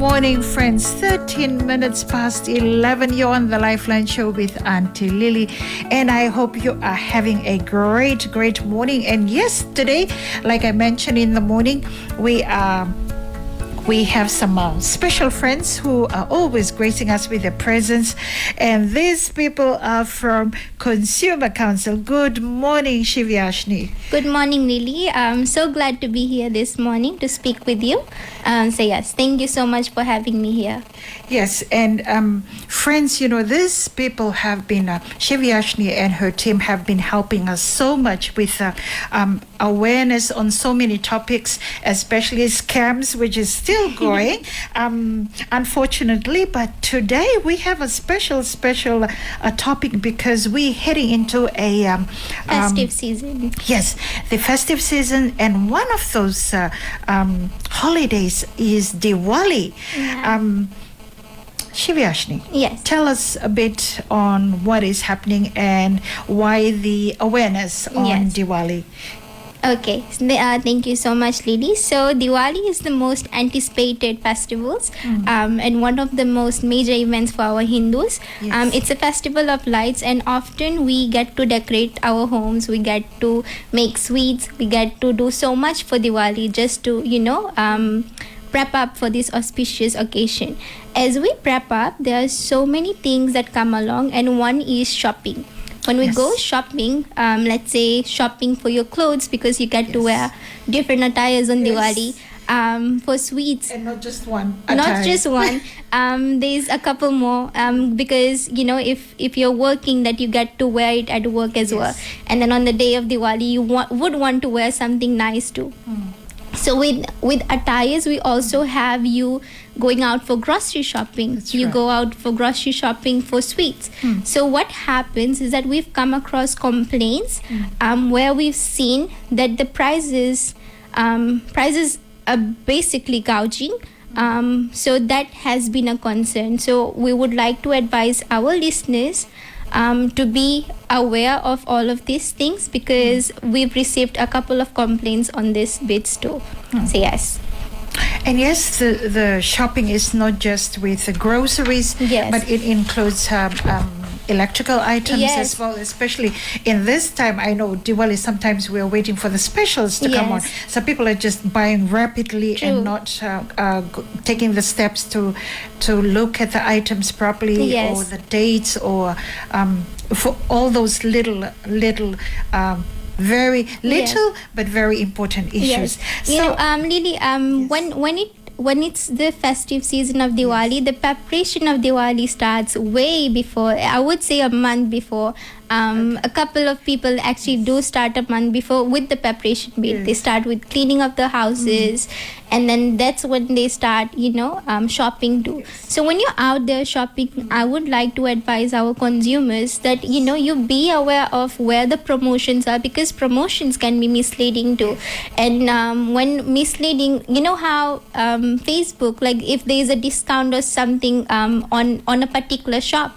morning, friends. 13 minutes past 11. You're on the Lifeline Show with Auntie Lily. And I hope you are having a great morning. And yes, today, like I mentioned in the morning, we have some special friends who are always gracing us with their presence. And these people are from Consumer Council. Good morning, Shivyashni. Good morning, Lily. I'm so glad to be here this morning to speak with you. Yes, thank you so much for having me here. Yes, and friends, these people have been, Shivyashni and her team have been helping us so much with awareness on so many topics, especially scams, which is still going, unfortunately. But today we have a special topic because we're heading into a festive season. Yes, the festive season, and one of those holidays is Diwali. Yeah. Shivyashni, yes, tell us a bit on what is happening and why the awareness on Diwali. Okay, thank you so much, Lily. So Diwali is the most anticipated festivals and one of the most major events for our Hindus. Yes. It's a festival of lights, and often we get to decorate our homes, we get to make sweets, we get to do so much for Diwali just to, prep up for this auspicious occasion. As we prep up, there are so many things that come along, and one is shopping. When we go shopping, let's say shopping for your clothes, because you get to wear different attires on Diwali. For sweets, and not just one attire. Not just one. There's a couple more, because if you're working, that you get to wear it at work as well. And then on the day of Diwali, you would want to wear something nice too. So with attires, we also have you going out for grocery shopping. That's you right. go out for grocery shopping for sweets. So what happens is that we've come across complaints where we've seen that the prices are basically gouging. So that has been a concern. So we would like to advise our listeners to be aware of all of these things, because we've received a couple of complaints on this bits too. So yes. And yes, the shopping is not just with the groceries, but it includes electrical items as well, especially in this time. I know Diwali, sometimes we're waiting for the specials to come on. So people are just buying rapidly and not taking the steps to look at the items properly, or the dates, or for all those little very little but very important issues. So Lily, when it's the festive season of Diwali, the preparation of Diwali starts way before. I would say a month before. A couple of people actually do start a month before with the preparation bit. They start with cleaning up the houses, and then that's when they start, shopping too. So when you're out there shopping, I would like to advise our consumers that, you be aware of where the promotions are, because promotions can be misleading too. And when misleading, how Facebook, like if there is a discount or something on a particular shop,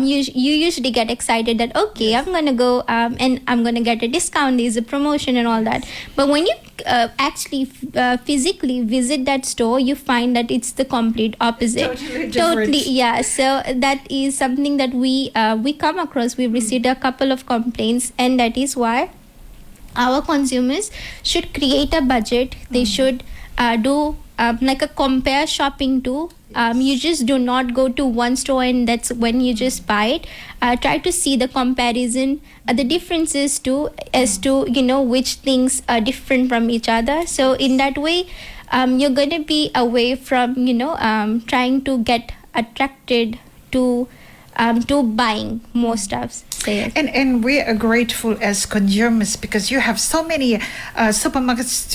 you usually get excited that I'm gonna go and I'm gonna get a discount, there's a promotion and all that. But when you actually physically visit that store, you find that it's the complete opposite. Totally, So that is something that we come across. We've received a couple of complaints, and that is why our consumers should create a budget. They should do like a compare shopping too. You just do not go to one store and that's when you just buy it. Try to see the comparison, the differences too, as to which things are different from each other. So in that way, you're going to be away from trying to get attracted to buying more stuff. And we are grateful as consumers, because you have so many supermarkets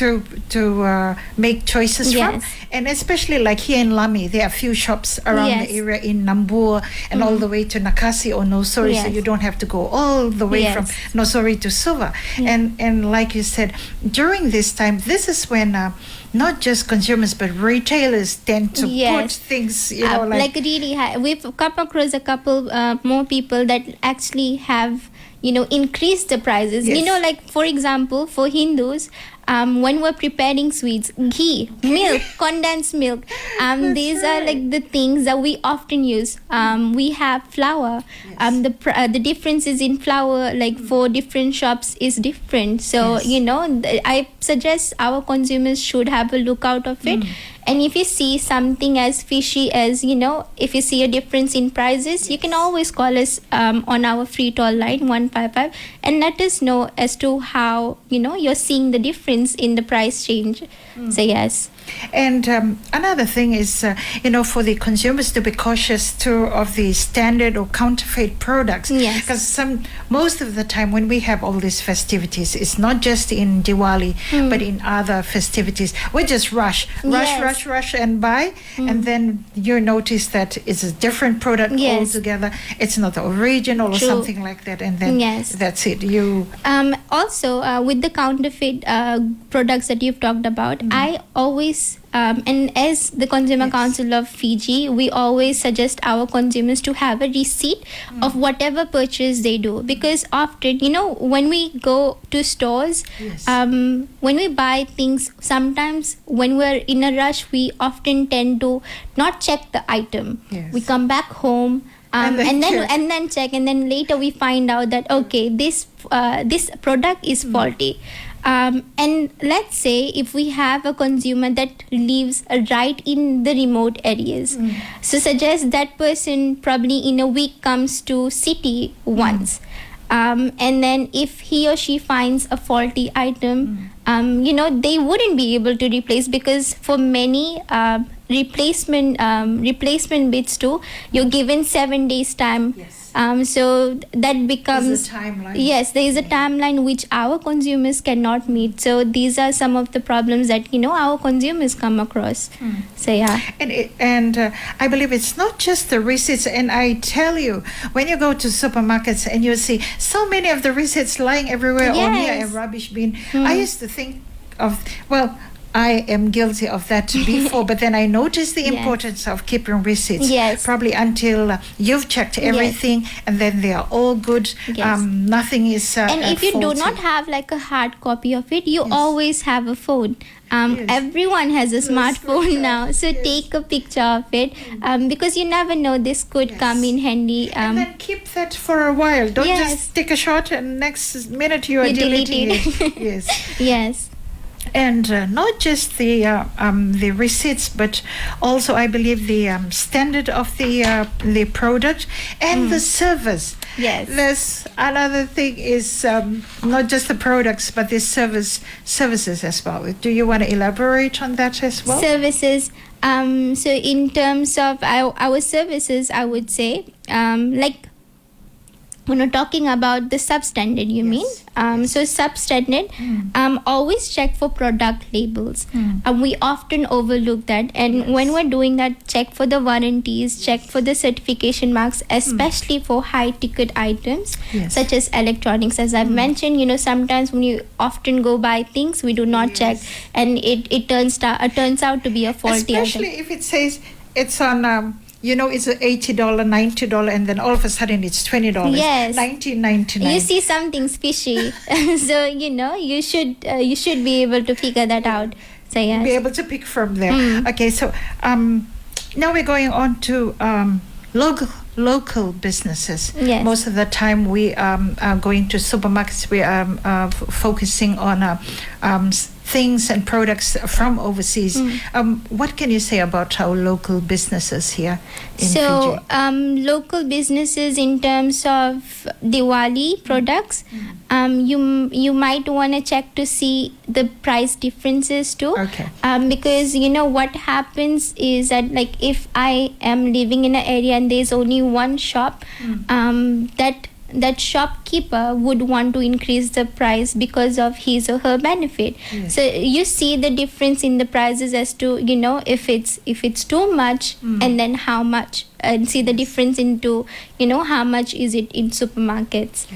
to make choices from, and especially like here in Lami, there are a few shops around the area in Nambur and all the way to Nakasi or Nosori, so you don't have to go all the way from Nosori to Suva. And like you said, during this time, this is when not just consumers but retailers tend to put things, like really high. We've come across a couple more people that actually have increased the prices. Like for example, for Hindus, when we're preparing sweets, ghee, milk, condensed milk. These are like the things that we often use. We have flour. Yes. The differences in flour, like for different shops, is different. So I suggest our consumers should have a look out of it. And if you see something as fishy as, if you see a difference in prices, you can always call us on our free toll line 155 and let us know as to how, you're seeing the difference in the price change. So yes. And another thing is, for the consumers to be cautious too of the standard or counterfeit products. Yes. Because most of the time when we have all these festivities, it's not just in Diwali, but in other festivities, we just rush and buy, and then you notice that it's a different product altogether. It's not the original or something like that, and then that's it. Also, with the counterfeit products that you've talked about, I always and as the Consumer Council of Fiji, we always suggest our consumers to have a receipt of whatever purchase they do, because often, when we go to stores, when we buy things, sometimes when we're in a rush, we often tend to not check the item. We come back home and then check, and then later we find out that this product is faulty. And let's say if we have a consumer that lives right in the remote areas, so suggest that person probably in a week comes to city once, and then if he or she finds a faulty item, they wouldn't be able to replace, because for many replacement bits too, you're given 7 days time. So that becomes a timeline. Yes, there is a timeline which our consumers cannot meet. So these are some of the problems that our consumers come across. So yeah, and I believe it's not just the receipts. And I tell you, when you go to supermarkets and you see so many of the receipts lying everywhere or near a rubbish bin, I used to think of, I am guilty of that before, but then I noticed the importance of keeping receipts. Probably until you've checked everything, and then they are all good. Nothing is and if you faulty. do not have like a hard copy of it, you always have a phone. Everyone has a smartphone now, so take a picture of it, because you never know, this could come in handy. And then keep that for a while. Don't just take a shot and next minute you are deleting it. Yes. And not just the receipts, but also I believe the standard of the product and the service. There's another thing is not just the products, but the services as well. Do you want to elaborate on that as well? Services. So in terms of our services, I would say, like, when we're talking about the substandard, you mean? So substandard, always check for product labels. We often overlook that. And when we're doing that, check for the warranties, check for the certification marks, especially for high-ticket items, such as electronics. As I've mentioned, sometimes when you often go buy things, we do not check. And it turns out to be a faulty item. Especially if it says it's on... it's $80, $90, and then all of a sudden it's $20. $19.99. You see something's fishy, so you should be able to figure that out. So yes, be able to pick from there. Okay, so now we're going on to local businesses. Most of the time we are going to supermarkets. We are focusing on things and products from overseas. What can you say about our local businesses here in Fiji? Local businesses in terms of Diwali products, you might want to check to see the price differences too. Because what happens is that, like, if I am living in an area and there's only one shop, that shopkeeper would want to increase the price because of his or her benefit. So you see the difference in the prices as to if it's too much, and then how much, and see the difference into how much is it in supermarkets.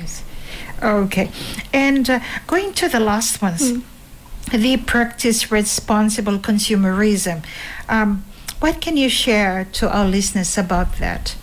Okay, and going to the last ones, the practice responsible consumerism. What can you share to our listeners about that?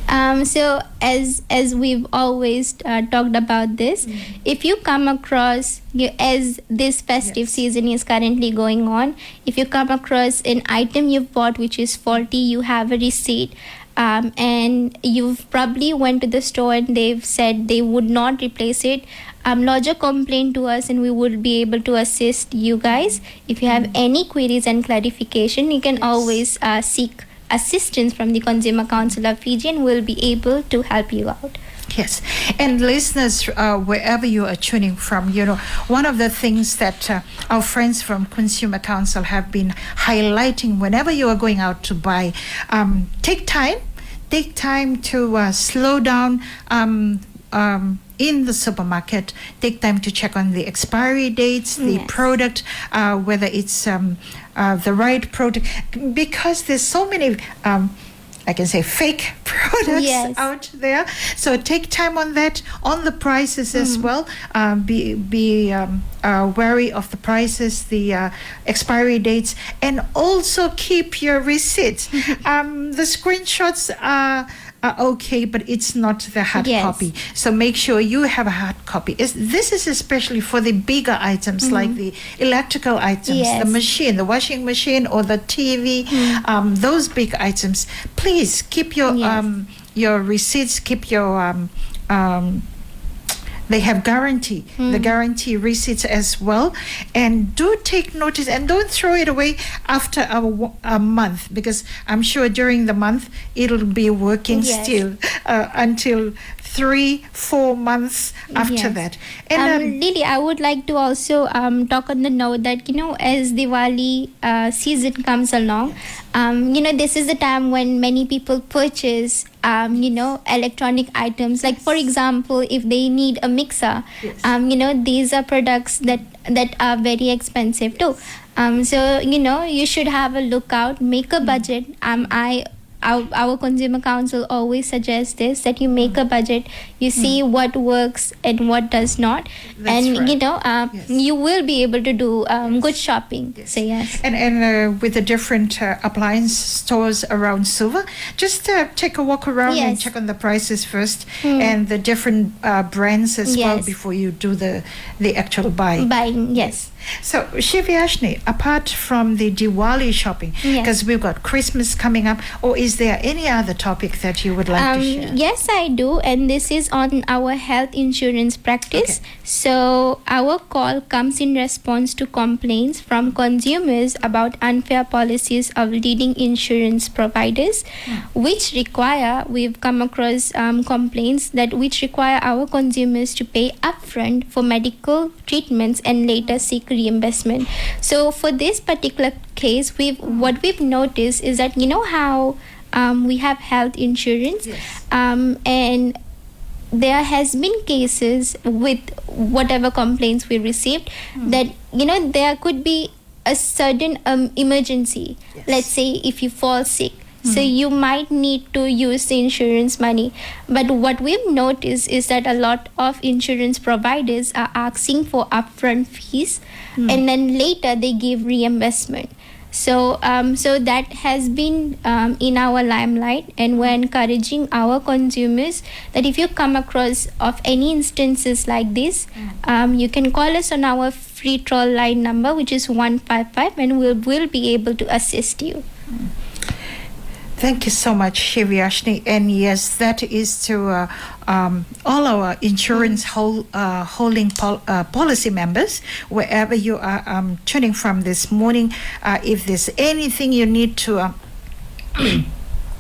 So as we've always talked about this, if you come across, as this festive season is currently going on, if you come across an item you've bought which is faulty, you have a receipt, and you've probably went to the store and they've said they would not replace it, lodge a complaint to us and we would be able to assist you guys. If you have any queries and clarification, you can always seek assistance from the Consumer Council of Fiji and we'll be able to help you out. Yes, and listeners, wherever you are tuning from, one of the things that our friends from Consumer Council have been highlighting whenever you are going out to buy, take time to slow down in the supermarket. Take time to check on the expiry dates, the product, whether it's the right product, because there's so many I can say fake products out there. So take time on that, on the prices as well. Be wary of the prices, the expiry dates, and also keep your receipts. The screenshots are okay, but it's not the hard copy. So make sure you have a hard copy. This is especially for the bigger items like the electrical items, the machine, the washing machine or the TV, those big items. Please keep your receipts, keep your they have guarantee, the guarantee receipts as well. And do take notice and don't throw it away after a month, because I'm sure during the month it'll be working still until 3-4 months after that. And Lily, I would like to also talk on the note that, as Diwali season comes along, this is the time when many people purchase electronic items. Like, for example, if they need a mixer, these are products that are very expensive too. So you should have a lookout, make a budget. Our Consumer Council always suggests this, that you make a budget, you see what works and what does not. That's and you will be able to do good shopping. So and with the different appliance stores around Suva, just take a walk around and check on the prices first, and the different brands as well before you do the actual buying. So Shivyashni, apart from the Diwali shopping, because we've got Christmas coming up, or is there any other topic that you would like to share? Yes, I do, and this is on our health insurance practice. So our call comes in response to complaints from consumers about unfair policies of leading insurance providers, we've come across complaints which require our consumers to pay upfront for medical treatments and later seek reimbursement. So for this particular case, what we've noticed is that how we have health insurance, and there has been cases with whatever complaints we received that there could be a certain emergency. Let's say if you fall sick, so you might need to use the insurance money. But what we've noticed is that a lot of insurance providers are asking for upfront fees, and then later they give reimbursement. So that has been in our limelight, and we're encouraging our consumers that if you come across of any instances like this, you can call us on our free troll line number, which is 155, and we'll be able to assist you. Thank you so much, Shivyashni. And yes, that is to all our insurance holding policy members, wherever you are tuning from this morning. If there's anything you need to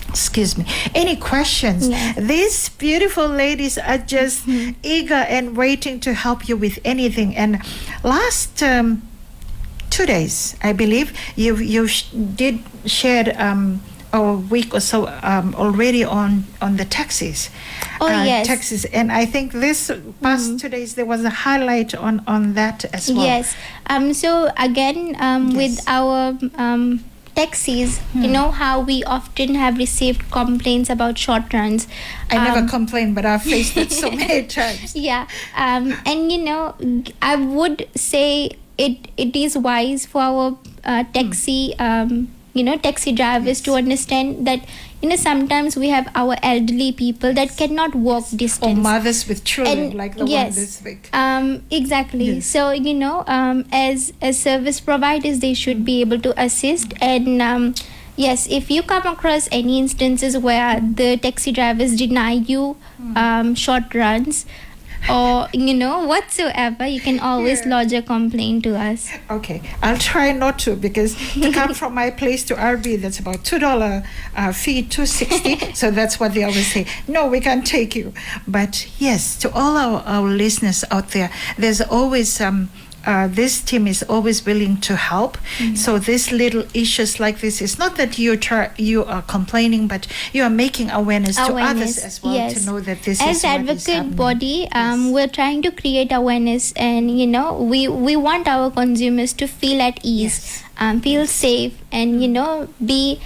excuse me, any questions, these beautiful ladies are just eager and waiting to help you with anything. And last 2 days, I believe, you did share a week or so already on the taxis. Taxis. And I think this past 2 days there was a highlight on that as well. So again, with our taxis, how we often have received complaints about short runs. I never complain, but I've faced it so many times. And I would say it is wise for our taxi taxi drivers to understand that sometimes we have our elderly people that cannot walk distance, or mothers with children, and like the one this week. Exactly. Yes. So as service providers, they should be able to assist. And yes, if you come across any instances where the taxi drivers deny you short runs or whatsoever, you can always lodge a complaint to us. Okay, I'll try not to, because to come from my place to RB, that's about $2 fee, $2.60. So that's what they always say. No, we can't take you. But yes, to all our listeners out there, there's always this team is always willing to help. So these little issues like this, is not that you are complaining, but you are making awareness to others as well, to know that this as is advocate body. We're trying to create awareness, and we want our consumers to feel at ease, feel safe, and be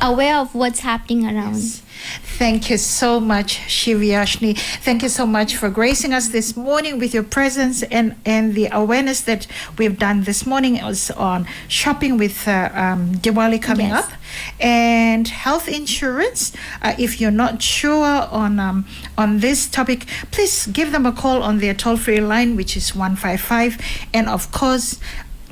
aware of what's happening around. Thank you so much, Shivyashni. Thank you so much for gracing us this morning with your presence, and the awareness that we've done this morning is on shopping with Diwali coming up, and health insurance. If you're not sure on this topic, please give them a call on their toll-free line, which is 155. And of course,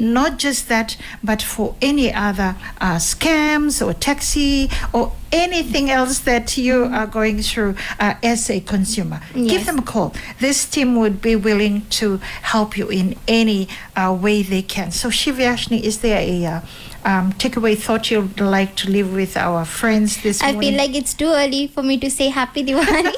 not just that, but for any other scams or taxi or anything else that you are going through as a consumer, give them a call. This team would be willing to help you in any way they can. So Shivyashni, is there a takeaway thought you'd like to leave with our friends this morning? I feel like it's too early for me to say Happy Diwali.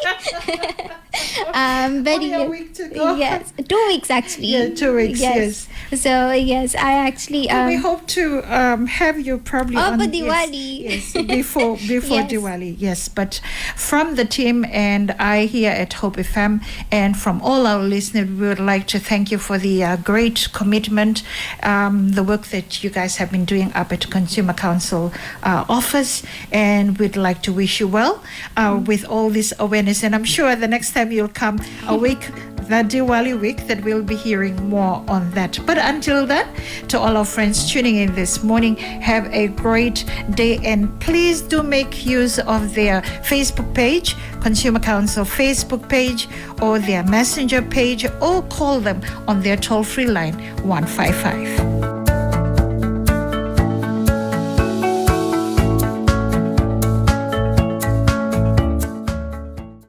But only a week to go. Yes, 2 weeks actually. Yeah, 2 weeks. Yes. So yes, I actually. We hope to have you probably on Diwali. Yes, before Diwali. Yes, but from the team and I here at Hope FM, and from all our listeners, we would like to thank you for the great commitment, the work that you guys have been doing up at Consumer Council office, and we'd like to wish you well with all this awareness. And I'm sure the next time you'll come a week, that Diwali week, that we'll be hearing more on that. But until then, to all our friends tuning in this morning, have a great day, and please do make use of their Facebook page, Consumer Council Facebook page, or their Messenger page, or call them on their toll-free line 155.